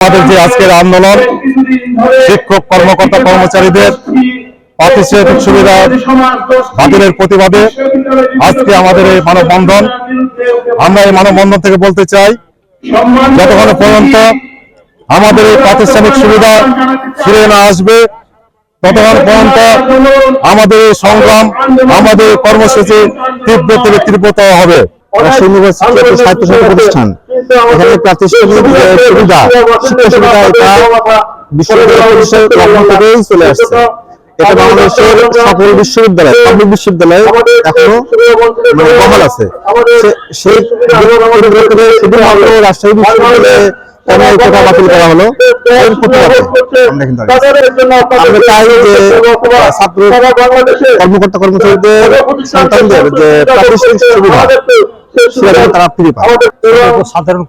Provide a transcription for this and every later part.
আমাদের যে আজকের আন্দোলন শিক্ষক কর্মকর্তা কর্মচারীদের প্রাতিষ্ঠানিক সুবিধা বাতিলের প্রতিবাদে আজকে আমাদের এই মানববন্ধন। আমরা এই মানববন্ধন থেকে বলতে চাই, যতক্ষণ পর্যন্ত আমাদের এই প্রাতিষ্ঠানিক সুবিধা ফিরে না আসবে ততক্ষণ পর্যন্ত আমাদের এই সংগ্রাম, আমাদের কর্মসূচি তীব্র থেকে তীব্রতর হবে। স্বায়ত্তশাসিত প্রতিষ্ঠান, এখানে প্রাতিষ্ঠানিক সুবিধা, শিক্ষা সুবিধা এটা বিশ্ববিদ্যালয় থেকেই চলে আসছে। এটা বাংলাদেশের সকল বিশ্ববিদ্যালয়, পাবলিক বিশ্ববিদ্যালয় এখনো বহাল আছে। সেই শুধুমাত্র রাজশাহী বিশ্ববিদ্যালয়ে কোটা বাতিল করা হলো এর প্রতিবাদে আমরা চাই যে ছাত্র কর্মকর্তা কর্মচারীদের সন্তানদের যে প্রাতিষ্ঠানিক সুবিধা সেটা তারা ফিরে পায়। সাধারণ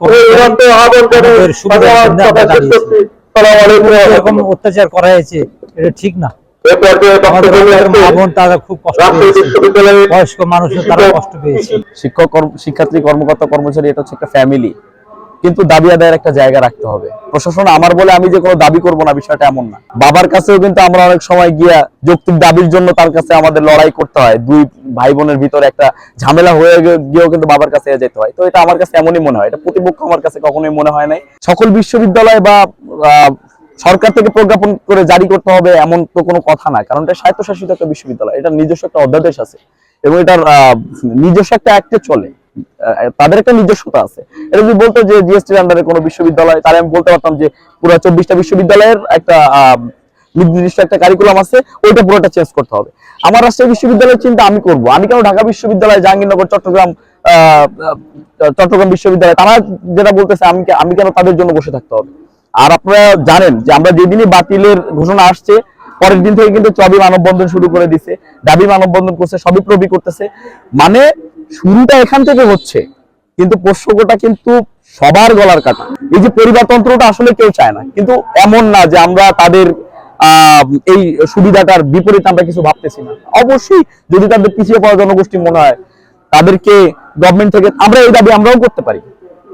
এরকম অত্যাচার করা হয়েছে, এটা ঠিক না। তারা খুব কষ্ট পেয়েছে, বয়স্ক মানুষের তারা কষ্ট পেয়েছে। শিক্ষক শিক্ষার্থী কর্মকর্তা কর্মচারী এটা হচ্ছে একটা ফ্যামিলি, কিন্তু দাবি আদায়ের একটা জায়গা রাখতে হবে। প্রশাসন আমার বলে আমি যে কোনো দাবি করব না, বিষয়টা এমন না। বাবার কাছেও কিন্তু আমরা অনেক সময় গিয়া যৌক্তিক দাবির জন্য তার কাছে আমাদের লড়াই করতে হয়। দুই ভাই বোনের ভিতরে একটা ঝামেলা হয়ে গিয়েও কিন্তু বাবার কাছে যেতে হয়। তো এটা আমার কাছে এমনই মনে হয়, এটা প্রতিপক্ষ আমার কাছে কখনোই মনে হয় নাই। সকল বিশ্ববিদ্যালয় বা সরকার থেকে প্রজ্ঞাপন করে জারি করতে হবে এমন তো কোনো কথা না, কারণ এটা স্বায়ত্তশাসিত একটা বিশ্ববিদ্যালয়, এটা নিজস্ব একটা অধ্যাদেশ আছে এবং এটার নিজস্ব একটা অ্যাক্টে চলে, তাদের একটা নিজস্বতা আছে। এটা যদি বলতো যে জিএসটির আন্ডারে কোনো বিশ্ববিদ্যালয়, তাহলে আমি বলতে পারতাম যে পুরো 24টা বিশ্ববিদ্যালয়ের একটা নির্দিষ্ট একটা কারিকুলাম আছে, ওইটা পুরোটা চেঞ্জ করতে হবে। আমার রাজশাহী বিশ্ববিদ্যালয়ের চিন্তা আমি করব, আমি কেন ঢাকা বিশ্ববিদ্যালয়, জাহাঙ্গীরনগর, চট্টগ্রাম বিশ্ববিদ্যালয় তারা যেটা বলতেছে আমি কেন তাদের জন্য বসে থাকতে হবে? আর আপনারা জানেন যে আমরা যেদিনই বাতিলের ঘোষণা আসছে পরের দিন থেকে কিন্তু চবি মানববন্ধন শুরু করে দিছে, দাবি মানববন্ধন করছে, সবই প্রবি করতেছে। মানে শুরুটা এখান থেকে হচ্ছে, কিন্তু প্রশ্নটা কিন্তু সবার গলার কাটা। এই যে পরিবারতন্ত্রটা আসলে কেউ চায় না, কিন্তু এমন না যে আমরা তাদের এই সুবিধাটার বিপরীতে আমরা কিছু ভাবতেছি না। অবশ্যই যদি তাদের পিছিয়ে পড়া জনগোষ্ঠী মনে হয়, তাদেরকে গভর্নমেন্ট থেকে আমরা এই দাবি আমরাও করতে পারি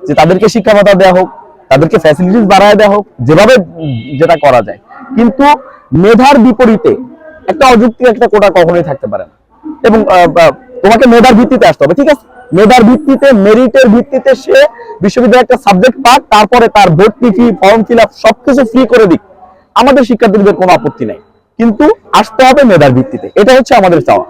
যে তাদেরকে শিক্ষা ভাতা দেওয়া হোক, তাদেরকে ফ্যাসিলিটিস বাড়ায় দেওয়া হোক, যেভাবে যেটা করা যায়। কিন্তু মেধার বিপরীতে একটা অযৌক্তিক একটা কোটা কখনোই থাকতে পারে না। এবং তোমাকে মেধার ভিত্তিতে আসতে হবে, ঠিক আছে? মেধার ভিত্তিতে, মেরিটের ভিত্তিতে সে বিশ্ববিদ্যালয়ে একটা সাবজেক্ট পাক, তারপরে তার ভর্তি ফি, ফর্ম ফিল আপ সবকিছু ফ্রি করে দিক, আমাদের শিক্ষার্থীদের কোনো আপত্তি নাই, কিন্তু আসতে হবে মেধার ভিত্তিতে। এটা হচ্ছে আমাদের চাওয়া।